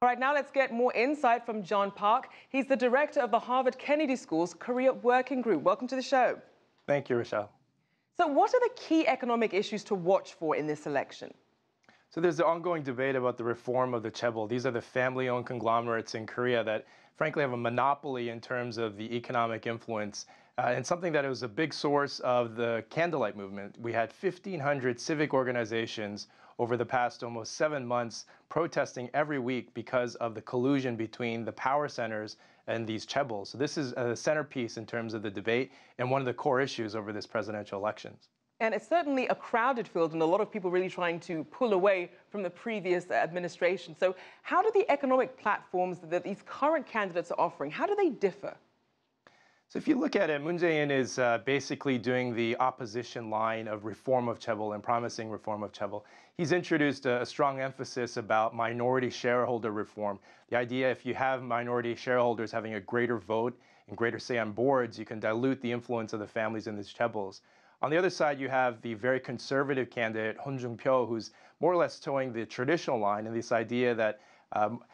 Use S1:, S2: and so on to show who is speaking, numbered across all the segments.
S1: All right, now let's get more insight from John Park. He's the director of the Harvard Kennedy School's Korea Working Group. Welcome to the show.
S2: Thank you, Rachelle.
S1: So what are the key economic issues to watch for in this election?
S2: So there's the ongoing debate about the reform of the chaebol. These are the family-owned conglomerates in Korea that, frankly, have a monopoly in terms of the economic influence. And something that was a big source of the candlelight movement. We had 1,500 civic organizations over the past almost 7 months protesting every week because of the collusion between the power centers and these chaebols. So this is a centerpiece in terms of the debate and one of the core issues over this presidential elections.
S1: And it's certainly a crowded field and a lot of people really trying to pull away from the previous administration. So how do the economic platforms that these current candidates are offering, how do they differ?
S2: So if you look at it, Moon Jae-in is basically doing the opposition line of reform of chaebol and promising reform of chaebol. He's introduced a strong emphasis about minority shareholder reform. The idea if you have minority shareholders having a greater vote and greater say on boards, you can dilute the influence of the families in these chaebols. On the other side, you have the very conservative candidate, Hon Jung-pyo, who's more or less towing the traditional line and this idea that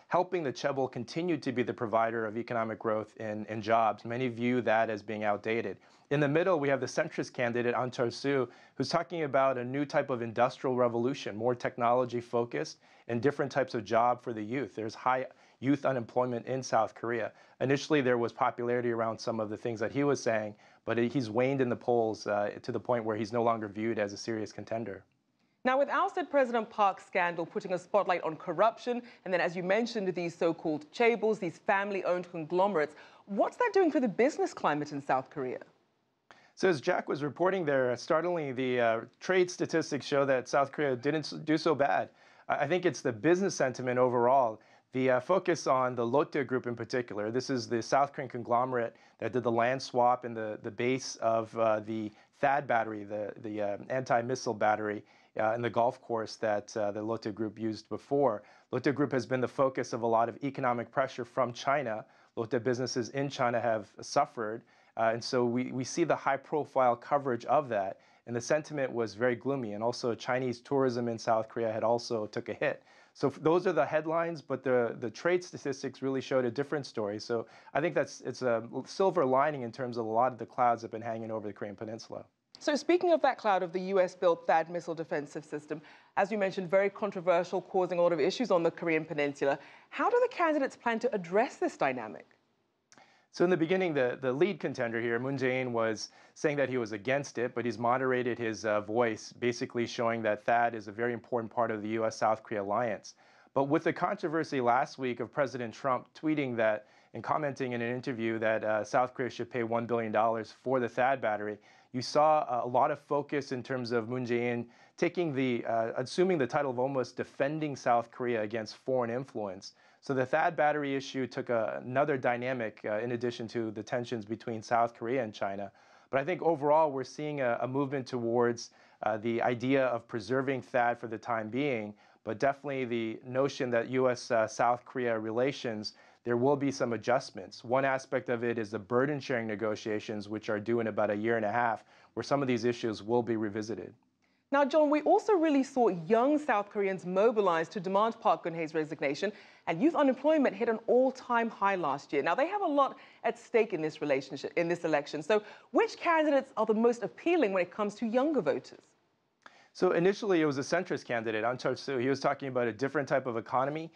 S2: helping the chaebol continue to be the provider of economic growth and jobs. Many view that as being outdated. In the middle, we have the centrist candidate, Ahn Cheol-soo, who's talking about a new type of industrial revolution, more technology-focused and different types of job for the youth. There's high youth unemployment in South Korea. Initially, there was popularity around some of the things that he was saying, but he's waned in the polls to the point where he's no longer viewed as a serious contender.
S1: Now, with ousted President Park's scandal putting a spotlight on corruption, and then, as you mentioned, these so-called chaebols, these family-owned conglomerates, what's that doing for the business climate in South Korea?
S2: So as Jack was reporting there, startlingly, the trade statistics show that South Korea didn't do so bad. I think it's the business sentiment overall. The focus on the Lotte Group in particular. This is the South Korean conglomerate that did the land swap and the base of the THAAD battery, the anti-missile battery, in the golf course that the Lotte Group used before. Lotte Group has been the focus of a lot of economic pressure from China. Lotte businesses in China have suffered, and so we see the high-profile coverage of that, and the sentiment was very gloomy, and also Chinese tourism in South Korea had also took a hit. So those are the headlines, but the trade statistics really showed a different story. So I think it's a silver lining in terms of a lot of the clouds that have been hanging over the Korean Peninsula.
S1: So speaking of that cloud of the US-built THAAD missile defensive system, as you mentioned, very controversial, causing a lot of issues on the Korean Peninsula. How do the candidates plan to address this dynamic?
S2: So in the beginning, the lead contender here, Moon Jae-in, was saying that he was against it, but he's moderated his voice, basically showing that THAAD is a very important part of the U.S.-South Korea alliance. But with the controversy last week of President Trump tweeting that and commenting in an interview that South Korea should pay $1 billion for the THAAD battery, you saw a lot of focus in terms of Moon Jae-in taking assuming the title of almost defending South Korea against foreign influence. So the THAAD battery issue took another dynamic in addition to the tensions between South Korea and China. But I think overall we're seeing a movement towards the idea of preserving THAAD for the time being, but definitely the notion that U.S.-South Korea relations, there will be some adjustments. One aspect of it is the burden-sharing negotiations, which are due in about a year and a half, where some of these issues will be revisited.
S1: Now, John, we also really saw young South Koreans mobilize to demand Park Geun-hye's resignation, and youth unemployment hit an all-time high last year. Now, they have a lot at stake in this election. So which candidates are the most appealing when it comes to younger voters?
S2: So initially, it was a centrist candidate, Ahn Cheol-soo. He was talking about a different type of economy,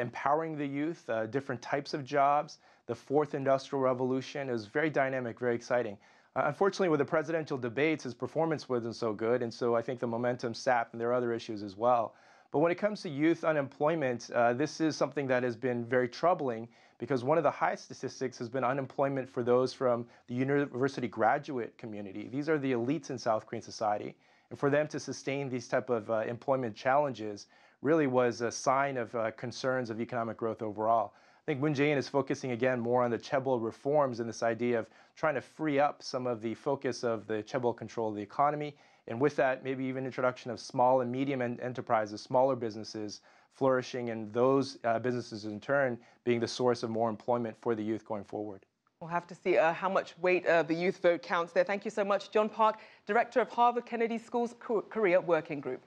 S2: empowering the youth, different types of jobs, the fourth industrial revolution. It was very dynamic, very exciting. Unfortunately, with the presidential debates, his performance wasn't so good, and so I think the momentum sapped, and there are other issues as well. But when it comes to youth unemployment, this is something that has been very troubling because one of the highest statistics has been unemployment for those from the university graduate community. These are the elites in South Korean society, and for them to sustain these type of employment challenges really was a sign of concerns of economic growth overall. I think Moon Jae-in is focusing again more on the chaebol reforms and this idea of trying to free up some of the focus of the chaebol control of the economy, and with that, maybe even introduction of small and medium enterprises, smaller businesses flourishing, and those businesses in turn being the source of more employment for the youth going forward.
S1: We'll have to see how much weight the youth vote counts there. Thank you so much, John Park, Director of Harvard Kennedy School's Korea Working Group.